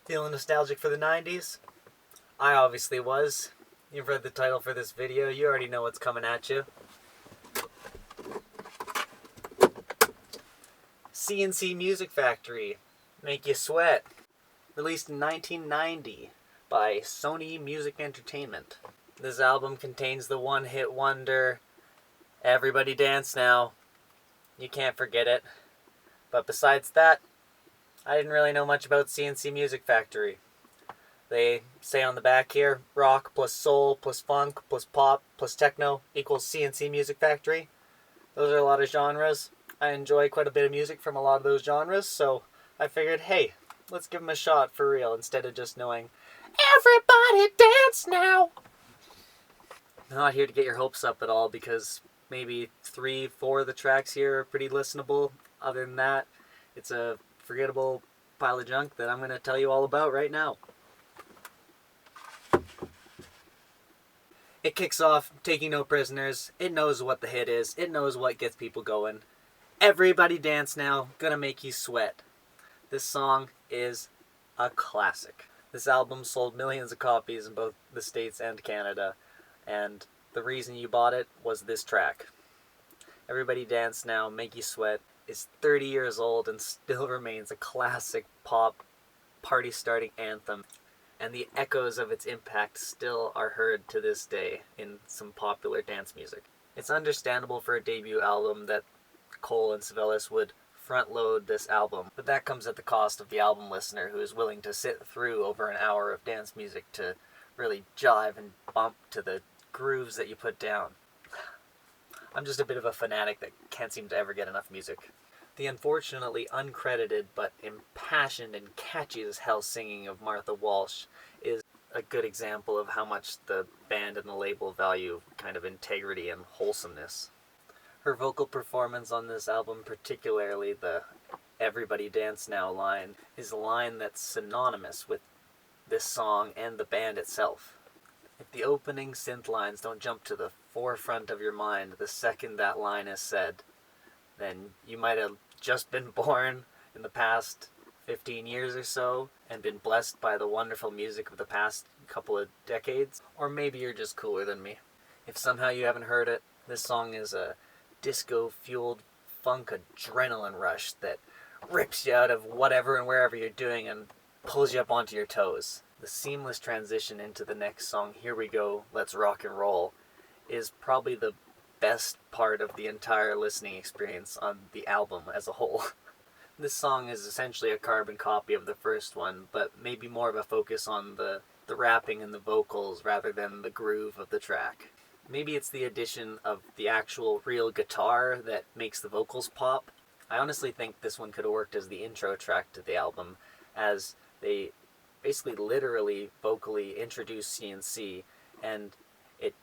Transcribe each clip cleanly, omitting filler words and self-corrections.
Feeling nostalgic for the 90s? I obviously was. You've read the title for this video, you already know what's coming at you. C+C Music Factory, Make You Sweat. Released in 1990 by Sony Music Entertainment. This album contains the one-hit wonder, Everybody Dance Now. You can't forget it. But besides that, I didn't really know much about C+C Music Factory. They say on the back here, rock plus soul plus funk plus pop plus techno equals C+C Music Factory. Those are a lot of genres. I enjoy quite a bit of music from a lot of those genres, so I figured, hey, let's give them a shot for real instead of just knowing, Everybody Dance Now! I'm not here to get your hopes up at all because maybe 3-4 of the tracks here are pretty listenable. Other than that, it's a forgettable pile of junk that I'm going to tell you all about right now. It kicks off taking no prisoners. It knows what the hit is. It knows what gets people going. Everybody Dance Now, gonna make you sweat. This song is a classic. This album sold millions of copies in both the States and Canada, and the reason you bought it was this track. Everybody Dance Now, Make You Sweat is 30 years old and still remains a classic pop party-starting anthem, and the echoes of its impact still are heard to this day in some popular dance music. It's understandable for a debut album that Cole and Sibelius would front-load this album, but that comes at the cost of the album listener who is willing to sit through over an hour of dance music to really jive and bump to the grooves that you put down. I'm just a bit of a fanatic that can't seem to ever get enough music. The unfortunately uncredited but impassioned and catchy as hell singing of Martha Walsh is a good example of how much the band and the label value kind of integrity and wholesomeness. Her vocal performance on this album, particularly the Everybody Dance Now line, is a line that's synonymous with this song and the band itself. If the opening synth lines don't jump to the forefront of your mind the second that line is said, then you might have just been born in the past 15 years or so and been blessed by the wonderful music of the past couple of decades, or maybe you're just cooler than me. If somehow you haven't heard it, this song is a disco-fueled funk adrenaline rush that rips you out of whatever and wherever you're doing and pulls you up onto your toes. The seamless transition into the next song, Here We Go, Let's Rock and Roll, is probably the best part of the entire listening experience on the album as a whole. This song is essentially a carbon copy of the first one, but maybe more of a focus on the rapping and the vocals rather than the groove of the track. Maybe it's the addition of the actual real guitar that makes the vocals pop. I honestly think this one could have worked as the intro track to the album, as they basically literally vocally introduce C+C, and it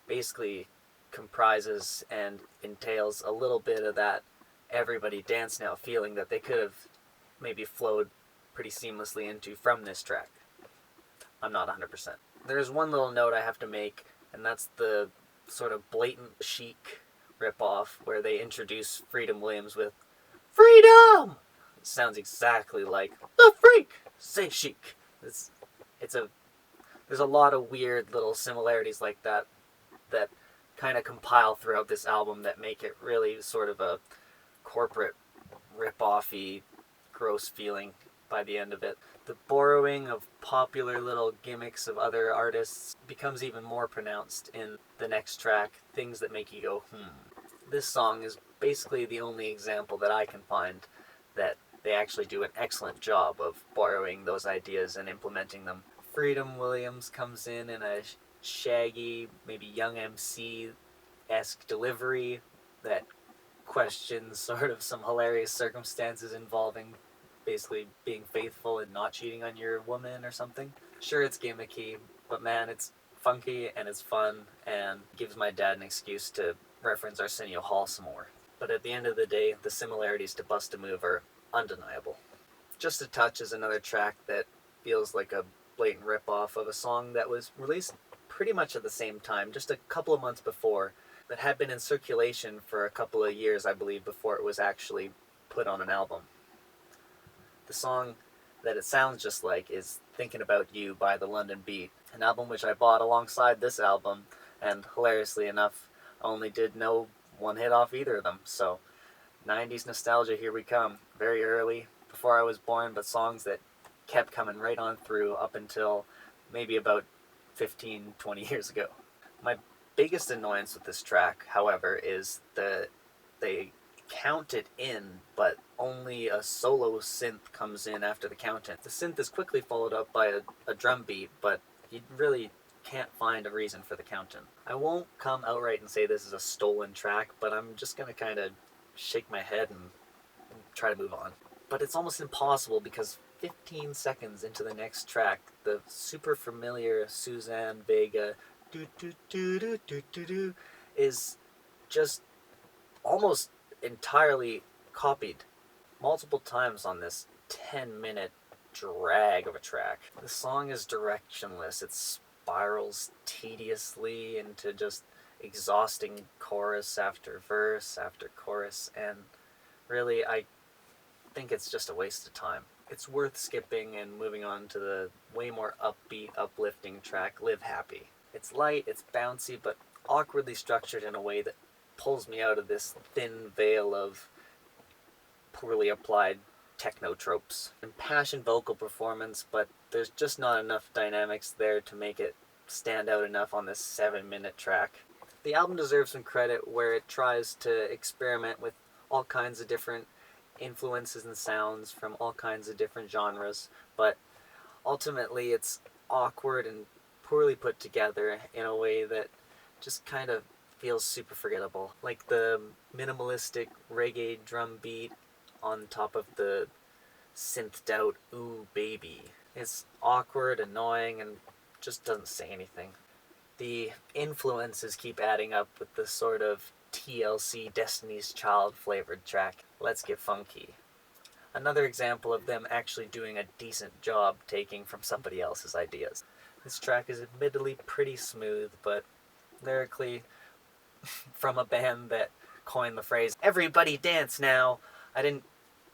basically comprises and entails a little bit of that Everybody Dance Now feeling that they could have maybe flowed pretty seamlessly into from this track. I'm not 100%. There's one little note I have to make, and that's the sort of blatant Chic ripoff where they introduce Freedom Williams with Freedom! It sounds exactly like the freak! Say Chic. There's a lot of weird little similarities like that kind of compile throughout this album that make it really sort of a corporate rip-offy, gross feeling by the end of it. The borrowing of popular little gimmicks of other artists becomes even more pronounced in the next track, Things That Make You Go, This song is basically the only example that I can find that they actually do an excellent job of borrowing those ideas and implementing them. Freedom Williams comes in a shaggy, maybe Young MC-esque delivery that questions sort of some hilarious circumstances involving basically being faithful and not cheating on your woman or something. Sure, it's gimmicky, but man, it's funky and it's fun and gives my dad an excuse to reference Arsenio Hall some more. But at the end of the day, the similarities to Bust a Move are undeniable. Just a Touch is another track that feels like a blatant rip-off of a song that was released pretty much at the same time, just a couple of months before, that had been in circulation for a couple of years, I believe, before it was actually put on an album. The song that it sounds just like is Thinking About You by the London Beat, an album which I bought alongside this album, and hilariously enough, only did no one hit off either of them. So 90s nostalgia, here we come. Very early, before I was born, but songs that kept coming right on through up until maybe about 15, 20 years ago. My biggest annoyance with this track, however, is they count it in, but only a solo synth comes in after the count in. The synth is quickly followed up by a drum beat, but you really can't find a reason for the count in. I won't come outright and say this is a stolen track, but I'm just gonna kind of shake my head and try to move on. But it's almost impossible because 15 seconds into the next track, the super familiar Suzanne Vega do do do do do do do is just almost entirely copied multiple times on this 10-minute drag of a track. The song is directionless. It spirals tediously into just exhausting chorus after verse after chorus, and really, I think it's just a waste of time. It's worth skipping and moving on to the way more upbeat, uplifting track, Live Happy. It's light, it's bouncy, but awkwardly structured in a way that pulls me out of this thin veil of poorly applied techno tropes. Impassioned vocal performance, but there's just not enough dynamics there to make it stand out enough on this 7-minute track. The album deserves some credit where it tries to experiment with all kinds of different influences and sounds from all kinds of different genres, but ultimately it's awkward and poorly put together in a way that just kind of feels super forgettable. Like the minimalistic reggae drum beat on top of the synthed out "Ooh Baby." It's awkward, annoying, and just doesn't say anything. The influences keep adding up with the sort of TLC Destiny's Child flavored track, Let's Get Funky. Another example of them actually doing a decent job taking from somebody else's ideas. This track is admittedly pretty smooth, but lyrically, from a band that coined the phrase, "Everybody dance now," I didn't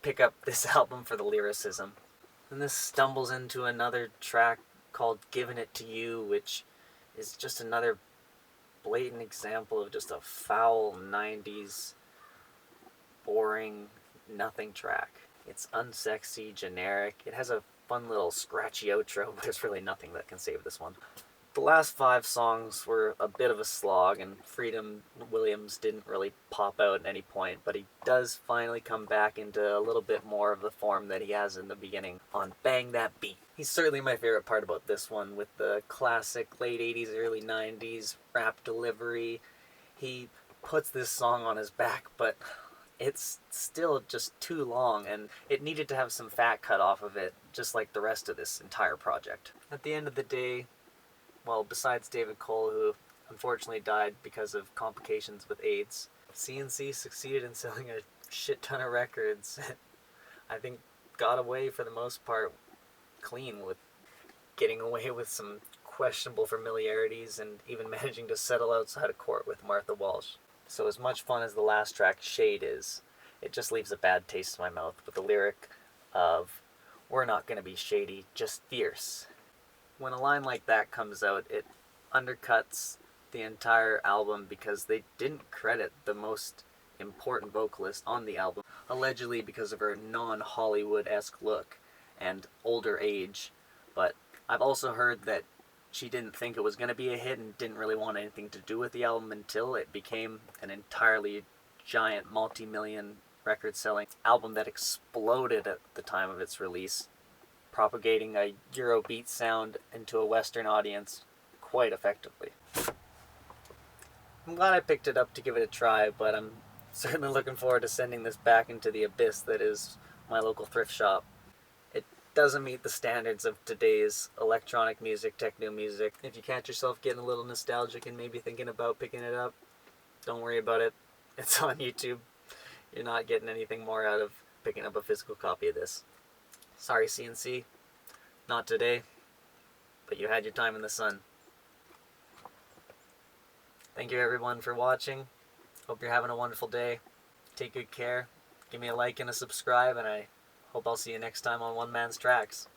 pick up this album for the lyricism. And this stumbles into another track called Giving It To You, which is just another blatant example of just a foul 90s, boring, nothing track. It's unsexy, generic. It has a fun little scratchy outro, but there's really nothing that can save this one. The last 5 songs were a bit of a slog, and Freedom Williams didn't really pop out at any point, but he does finally come back into a little bit more of the form that he has in the beginning on Bang That Beat. He's certainly my favorite part about this one, with the classic late 80s, early 90s rap delivery. He puts this song on his back, but it's still just too long, and it needed to have some fat cut off of it, just like the rest of this entire project. At the end of the day, well, besides David Cole, who unfortunately died because of complications with AIDS, CNC succeeded in selling a shit ton of records. I think got away, for the most part, clean with getting away with some questionable familiarities and even managing to settle outside of court with Martha Walsh. So as much fun as the last track, Shade, is, it just leaves a bad taste in my mouth with the lyric of, "We're not gonna be shady, just fierce." When a line like that comes out, it undercuts the entire album because they didn't credit the most important vocalist on the album, allegedly because of her non-Hollywood-esque look and older age. But I've also heard that she didn't think it was going to be a hit and didn't really want anything to do with the album until it became an entirely giant multi-million record-selling album that exploded at the time of its release, propagating a Eurobeat sound into a Western audience quite effectively. I'm glad I picked it up to give it a try, but I'm certainly looking forward to sending this back into the abyss that is my local thrift shop. It doesn't meet the standards of today's electronic music, techno music. If you catch yourself getting a little nostalgic and maybe thinking about picking it up, don't worry about it. It's on YouTube. You're not getting anything more out of picking up a physical copy of this. Sorry, CNC. Not today. But you had your time in the sun. Thank you everyone for watching. Hope you're having a wonderful day. Take good care. Give me a like and a subscribe, and I Hope I'll see you next time on One Man's Tracks.